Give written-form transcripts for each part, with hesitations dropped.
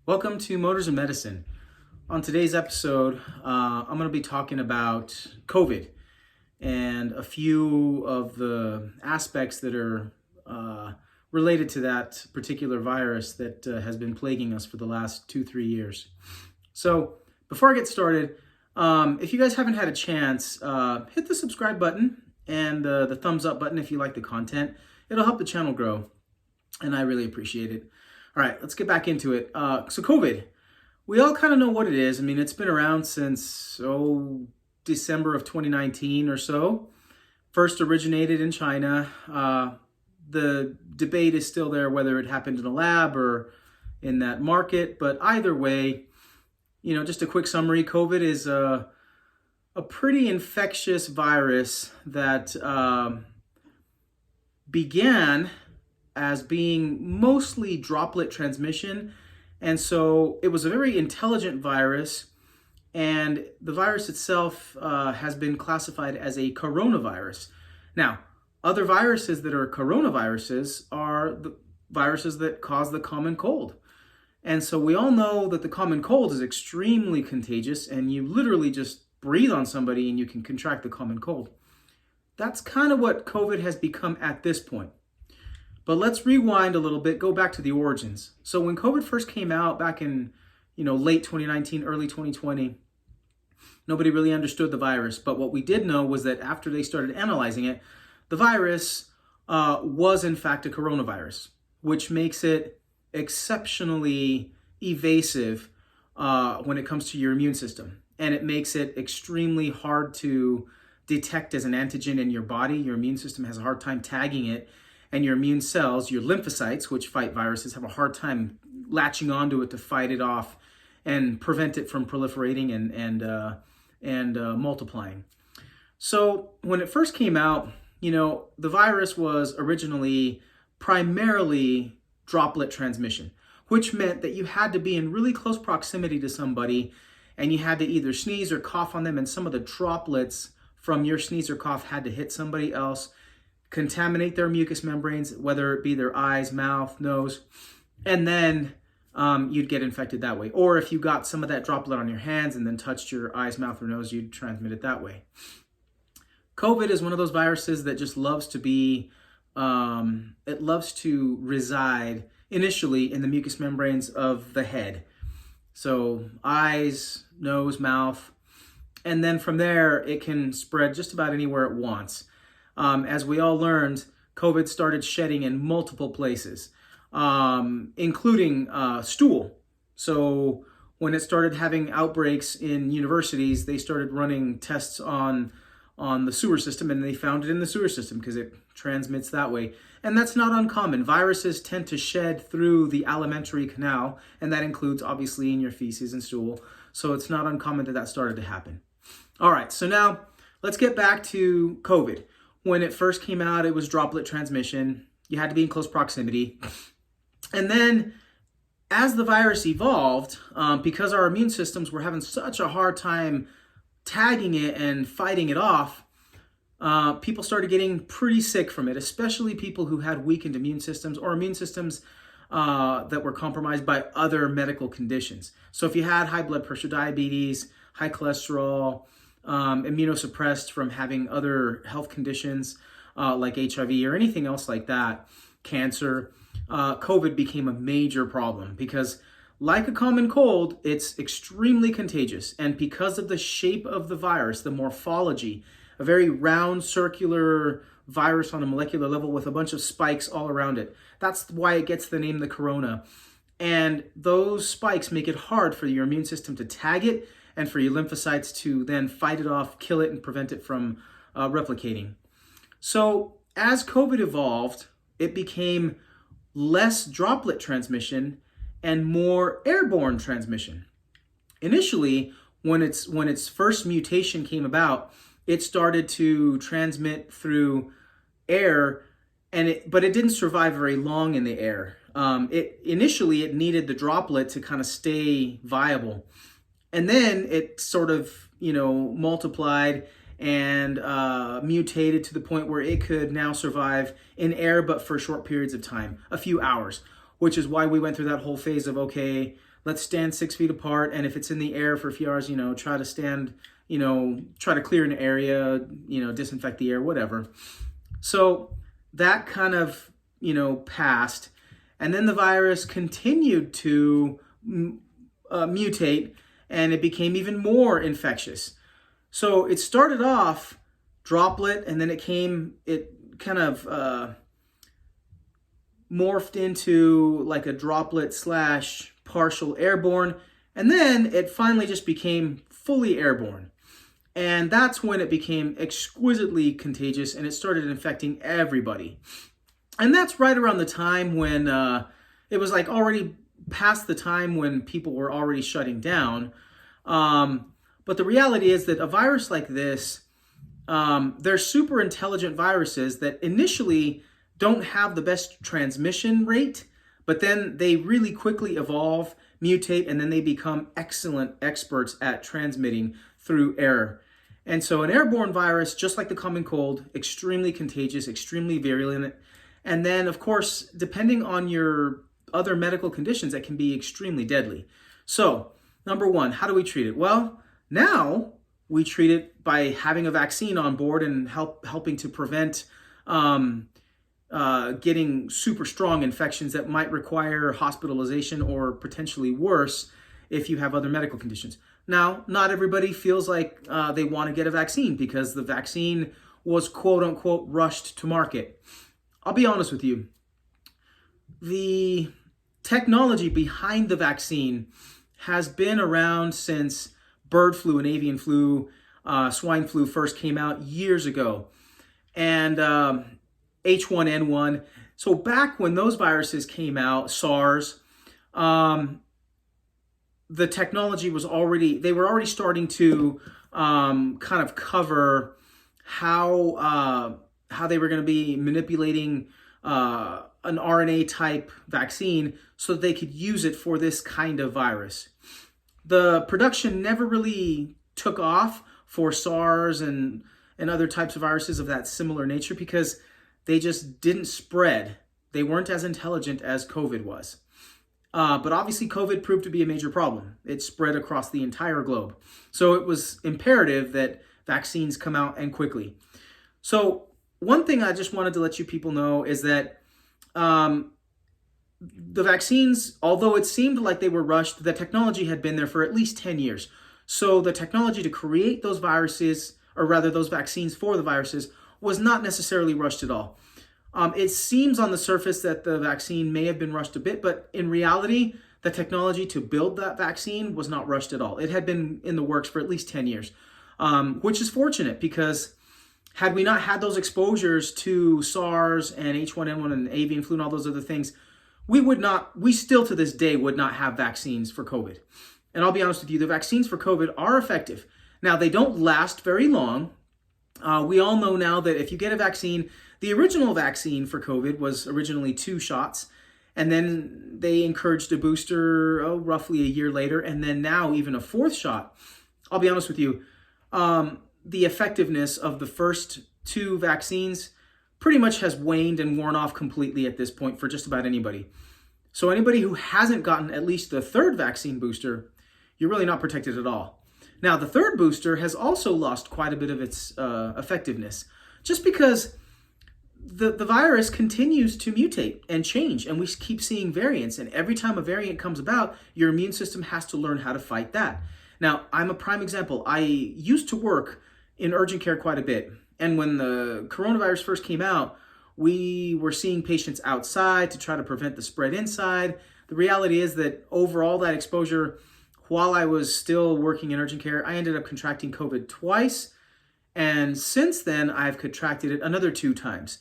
Welcome to Motors and Medicine. On today's episode, I'm going to be talking about COVID and a few of the aspects that are related to that particular virus that has been plaguing us for the last 2-3 years. So before I get started, if you guys haven't had a chance, hit the subscribe button and the thumbs up button if you like the content. It'll help the channel grow, and I really appreciate it. All right, let's get back into it. So COVID, we all kind of know what it is. I mean, it's been around since, December of 2019 or so. First originated in China. The debate is still there whether it happened in a lab or in that market. But either way, just a quick summary. COVID is a pretty infectious virus that began as being mostly droplet transmission. And so it was a very intelligent virus, and the virus itself has been classified as a coronavirus. Now, other viruses that are coronaviruses are the viruses that cause the common cold. And so we all know that the common cold is extremely contagious, and you literally just breathe on somebody and you can contract the common cold. That's kind of what COVID has become at this point. But let's rewind a little bit, go back to the origins. So when COVID first came out back in, late 2019, early 2020, nobody really understood the virus. But what we did know was that after they started analyzing it, the virus was in fact a coronavirus, which makes it exceptionally evasive when it comes to your immune system. And it makes it extremely hard to detect as an antigen in your body. Your immune system has a hard time tagging it. And your immune cells, your lymphocytes, which fight viruses, have a hard time latching onto it to fight it off and prevent it from proliferating and multiplying. So when it first came out, the virus was originally primarily droplet transmission, which meant that you had to be in really close proximity to somebody, and you had to either sneeze or cough on them, and some of the droplets from your sneeze or cough had to hit somebody else, contaminate their mucous membranes, whether it be their eyes, mouth, nose, and then you'd get infected that way. Or if you got some of that droplet on your hands and then touched your eyes, mouth, or nose, you'd transmit it that way. COVID is one of those viruses that just loves to be, it loves to reside initially in the mucous membranes of the head. So eyes, nose, mouth, and then from there, it can spread just about anywhere it wants. As we all learned, COVID started shedding in multiple places, including stool. So when it started having outbreaks in universities, they started running tests on the sewer system, and they found it in the sewer system because it transmits that way. And that's not uncommon. Viruses tend to shed through the alimentary canal, and that includes obviously in your feces and stool. So it's not uncommon that that started to happen. All right, so now let's get back to COVID. When it first came out, it was droplet transmission. You had to be in close proximity. And then as the virus evolved, because our immune systems were having such a hard time tagging it and fighting it off, people started getting pretty sick from it, especially people who had weakened immune systems or immune systems that were compromised by other medical conditions. So if you had high blood pressure, diabetes, high cholesterol, immunosuppressed from having other health conditions like HIV or anything else like that, cancer, COVID became a major problem because, like a common cold, it's extremely contagious. And because of the shape of the virus, the morphology, a very round circular virus on a molecular level with a bunch of spikes all around it, that's why it gets the name the corona. And those spikes make it hard for your immune system to tag it and for your lymphocytes to then fight it off, kill it, and prevent it from replicating. So as COVID evolved, it became less droplet transmission and more airborne transmission. Initially, when its first mutation came about, it started to transmit through air, but it didn't survive very long in the air. Initially, it needed the droplet to kind of stay viable. And then it sort of, multiplied and mutated to the point where it could now survive in air, but for short periods of time, a few hours. which is why we went through that whole phase of, okay, let's stand 6 feet apart. And if it's in the air for a few hours, try to stand, try to clear an area, disinfect the air, whatever. So that kind of, passed. And then the virus continued to mutate, and it became even more infectious. So it started off droplet, and then it kind of morphed into like a droplet / partial airborne, and then it finally just became fully airborne. And that's when it became exquisitely contagious, and it started infecting everybody. And that's right around the time when it was like already past the time when people were already shutting down. But the reality is that a virus like this, they're super intelligent viruses that initially don't have the best transmission rate, but then they really quickly evolve, mutate, and then they become excellent experts at transmitting through air. And so an airborne virus, just like the common cold, extremely contagious, extremely virulent. And then, of course, depending on your other medical conditions, that can be extremely deadly. So, number one, how do we treat it? Well, now we treat it by having a vaccine on board and helping to prevent getting super strong infections that might require hospitalization or potentially worse if you have other medical conditions. Now, not everybody feels like they want to get a vaccine because the vaccine was quote unquote rushed to market. I'll be honest with you. The technology behind the vaccine has been around since bird flu and avian flu, swine flu first came out years ago. And H1N1. So back when those viruses came out, SARS, the technology was they were already starting to kind of cover how they were going to be manipulating an RNA type vaccine so that they could use it for this kind of virus. The production never really took off for SARS and other types of viruses of that similar nature because they just didn't spread. They weren't as intelligent as COVID was. But obviously COVID proved to be a major problem. It spread across the entire globe. So it was imperative that vaccines come out and quickly. So one thing I just wanted to let you people know is that the vaccines, although it seemed like they were rushed, the technology had been there for at least 10 years. So the technology to create those viruses, or rather those vaccines for the viruses, was not necessarily rushed at all. It seems on the surface that the vaccine may have been rushed a bit, but in reality, the technology to build that vaccine was not rushed at all. It had been in the works for at least 10 years, which is fortunate because had we not had those exposures to SARS and H1N1 and avian flu and all those other things, we still to this day would not have vaccines for COVID. And I'll be honest with you, the vaccines for COVID are effective. Now, they don't last very long. We all know now that if you get a vaccine, the original vaccine for COVID was originally 2 shots, and then they encouraged a booster roughly a year later, and then now even a 4th shot. I'll be honest with you, the effectiveness of the first 2 vaccines pretty much has waned and worn off completely at this point for just about anybody. So anybody who hasn't gotten at least the 3rd vaccine booster, you're really not protected at all. Now, the 3rd booster has also lost quite a bit of its effectiveness, just because the virus continues to mutate and change, and we keep seeing variants. And every time a variant comes about, your immune system has to learn how to fight that. Now, I'm a prime example. I used to work in urgent care quite a bit. And when the coronavirus first came out, we were seeing patients outside to try to prevent the spread inside. The reality is that overall that exposure, while I was still working in urgent care, I ended up contracting COVID twice. And since then, I've contracted it another 2 times,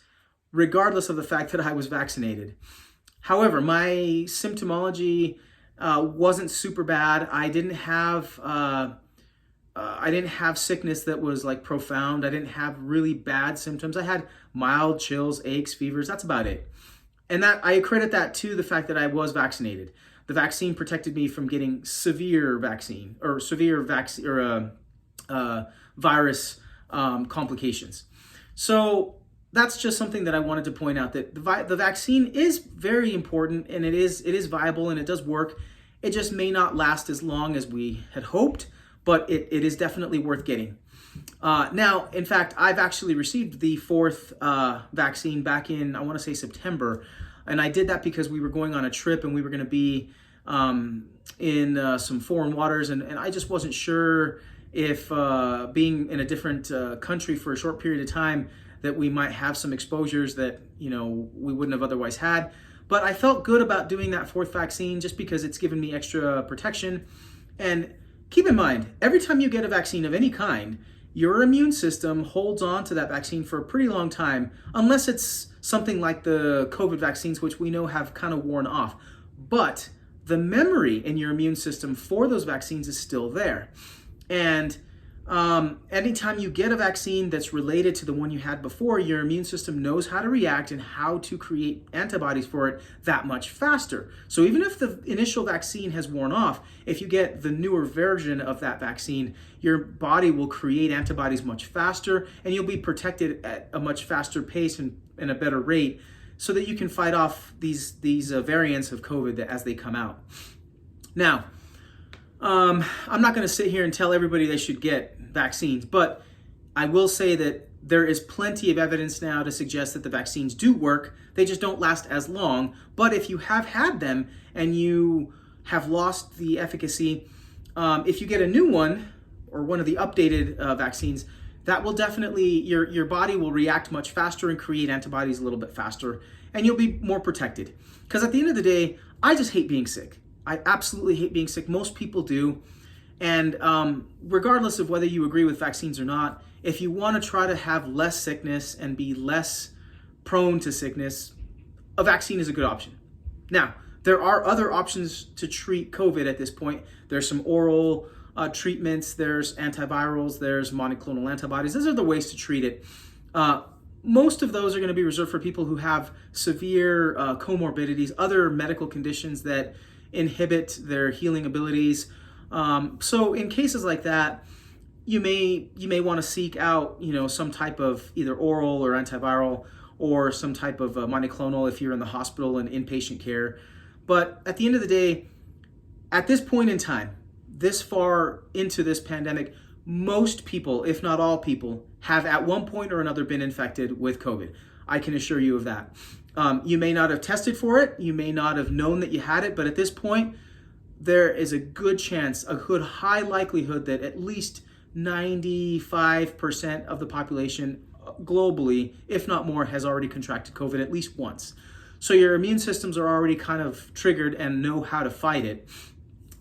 regardless of the fact that I was vaccinated. However, my symptomology wasn't super bad. I didn't have sickness that was like profound. I didn't have really bad symptoms. I had mild chills, aches, fevers. That's about it. And that I credit that to the fact that I was vaccinated. The vaccine protected me from getting severe virus complications. So that's just something that I wanted to point out, that the vaccine is very important, and it is viable, and it does work. It just may not last as long as we had hoped, but it is definitely worth getting. Now, in fact, I've actually received the fourth vaccine back in, I want to say, September. And I did that because we were going on a trip, and we were going to be in some foreign waters. And I just wasn't sure if being in a different country for a short period of time, that we might have some exposures that, we wouldn't have otherwise had. But I felt good about doing that fourth vaccine just because it's given me extra protection. And keep in mind, every time you get a vaccine of any kind, your immune system holds on to that vaccine for a pretty long time, unless it's something like the COVID vaccines, which we know have kind of worn off. But the memory in your immune system for those vaccines is still there. And anytime you get a vaccine that's related to the one you had before, your immune system knows how to react and how to create antibodies for it that much faster. So even if the initial vaccine has worn off, if you get the newer version of that vaccine, your body will create antibodies much faster, and you'll be protected at a much faster pace and a better rate, so that you can fight off these variants of COVID as they come out. Now, I'm not going to sit here and tell everybody they should get vaccines, but I will say that there is plenty of evidence now to suggest that the vaccines do work. They just don't last as long. But if you have had them and you have lost the efficacy, if you get a new one or one of the updated vaccines, that will definitely, your body will react much faster and create antibodies a little bit faster, and you'll be more protected. Because at the end of the day, I just hate being sick. I absolutely hate being sick. Most people do. And regardless of whether you agree with vaccines or not, if you want to try to have less sickness and be less prone to sickness, a vaccine is a good option. Now, there are other options to treat COVID at this point. There's some oral treatments, there's antivirals, there's monoclonal antibodies. Those are the ways to treat it. Most of those are going to be reserved for people who have severe comorbidities, other medical conditions that inhibit their healing abilities. So in cases like that, you may want to seek out, some type of either oral or antiviral, or some type of monoclonal if you're in the hospital and inpatient care. But at the end of the day, at this point in time, this far into this pandemic, most people, if not all people, have at one point or another been infected with COVID. I can assure you of that. You may not have tested for it, you may not have known that you had it, but at this point, there is a good chance, a good high likelihood that at least 95% of the population globally, if not more, has already contracted COVID at least once. So your immune systems are already kind of triggered and know how to fight it.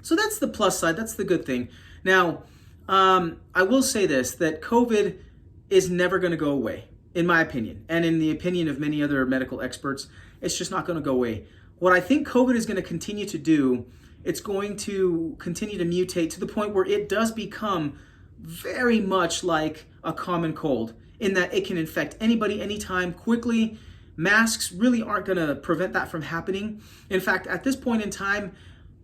So that's the plus side, that's the good thing. Now, I will say this, that COVID is never going to go away, in my opinion, and in the opinion of many other medical experts. It's just not going to go away. What I think COVID is going to continue to do, it's going to continue to mutate to the point where it does become very much like a common cold, in that it can infect anybody, anytime, quickly. Masks really aren't going to prevent that from happening. In fact, at this point in time,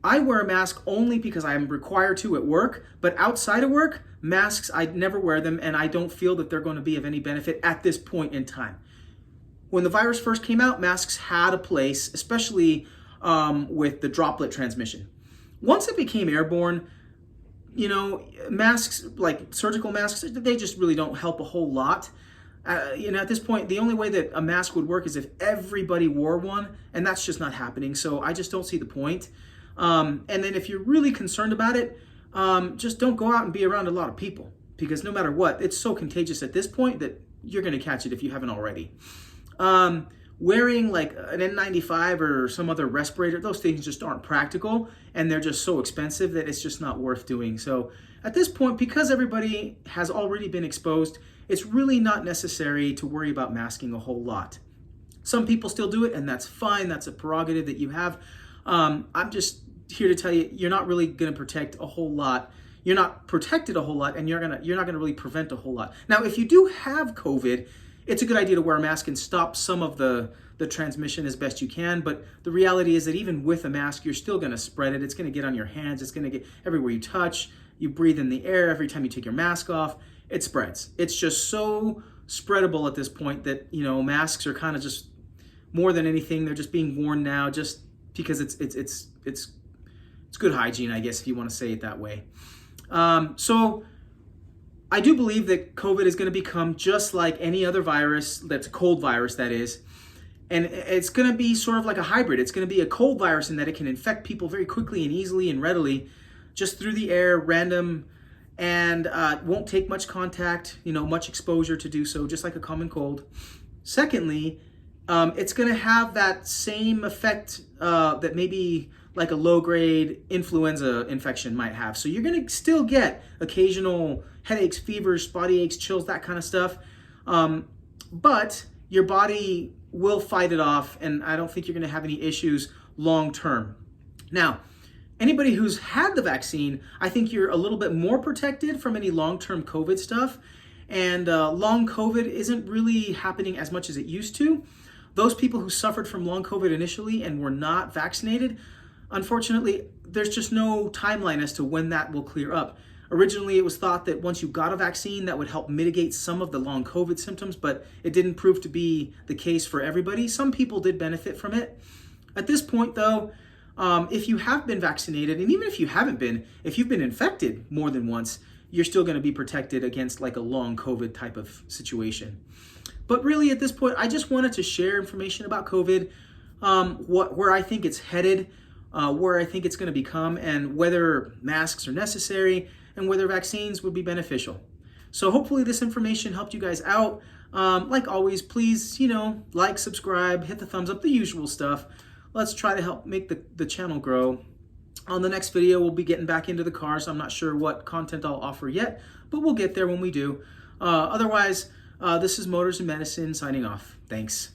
I wear a mask only because I'm required to at work, but outside of work, masks, I never wear them, and I don't feel that they're going to be of any benefit at this point in time. When the virus first came out, masks had a place, especially with the droplet transmission. Once it became airborne, masks, like surgical masks, they just really don't help a whole lot. At this point, the only way that a mask would work is if everybody wore one, and that's just not happening. So I just don't see the point. And then if you're really concerned about it, just don't go out and be around a lot of people, because no matter what, it's so contagious at this point that you're going to catch it if you haven't already. Wearing like an N95 or some other respirator, those things just aren't practical, and they're just so expensive that it's just not worth doing. So at this point, because everybody has already been exposed, it's really not necessary to worry about masking a whole lot. Some people still do it, and that's fine. That's a prerogative that you have. I'm just here to tell you, you're not really going to protect a whole lot. You're not protected a whole lot, and you're not going to really prevent a whole lot. Now, if you do have COVID, it's a good idea to wear a mask and stop some of the transmission as best you can. But the reality is that even with a mask, you're still going to spread it. It's going to get on your hands. It's going to get everywhere you touch. You breathe in the air every time you take your mask off. It spreads. It's just so spreadable at this point that, you know, masks are kind of just more than anything, they're just being worn now just because it's good hygiene, I guess, if you want to say it that way. So I do believe that COVID is going to become just like any other virus, that's a cold virus, that is. And it's going to be sort of like a hybrid. It's going to be a cold virus in that it can infect people very quickly and easily and readily, just through the air, random, and won't take much contact, you know, much exposure to do so, just like a common cold. Secondly, it's going to have that same effect that maybe like a low-grade influenza infection might have. So you're going to still get occasional headaches, fevers, body aches, chills, that kind of stuff. But your body will fight it off, and I don't think you're going to have any issues long-term. Now, anybody who's had the vaccine, I think you're a little bit more protected from any long-term COVID stuff. And long COVID isn't really happening as much as it used to. Those people who suffered from long COVID initially and were not vaccinated, unfortunately, there's just no timeline as to when that will clear up. Originally, it was thought that once you got a vaccine, that would help mitigate some of the long COVID symptoms, but it didn't prove to be the case for everybody. Some people did benefit from it. At this point, though, if you have been vaccinated, and even if you haven't been, if you've been infected more than once, you're still going to be protected against like a long COVID type of situation. But really, at this point, I just wanted to share information about COVID, where I think it's headed, where I think it's going to become, and whether masks are necessary, and whether vaccines would be beneficial. So hopefully this information helped you guys out. Like always, please, you know, like, subscribe, hit the thumbs up, the usual stuff. Let's try to help make the channel grow. On the next video, we'll be getting back into the cars. I'm not sure what content I'll offer yet, but we'll get there when we do. Otherwise, this is Motors and Medicine signing off. Thanks.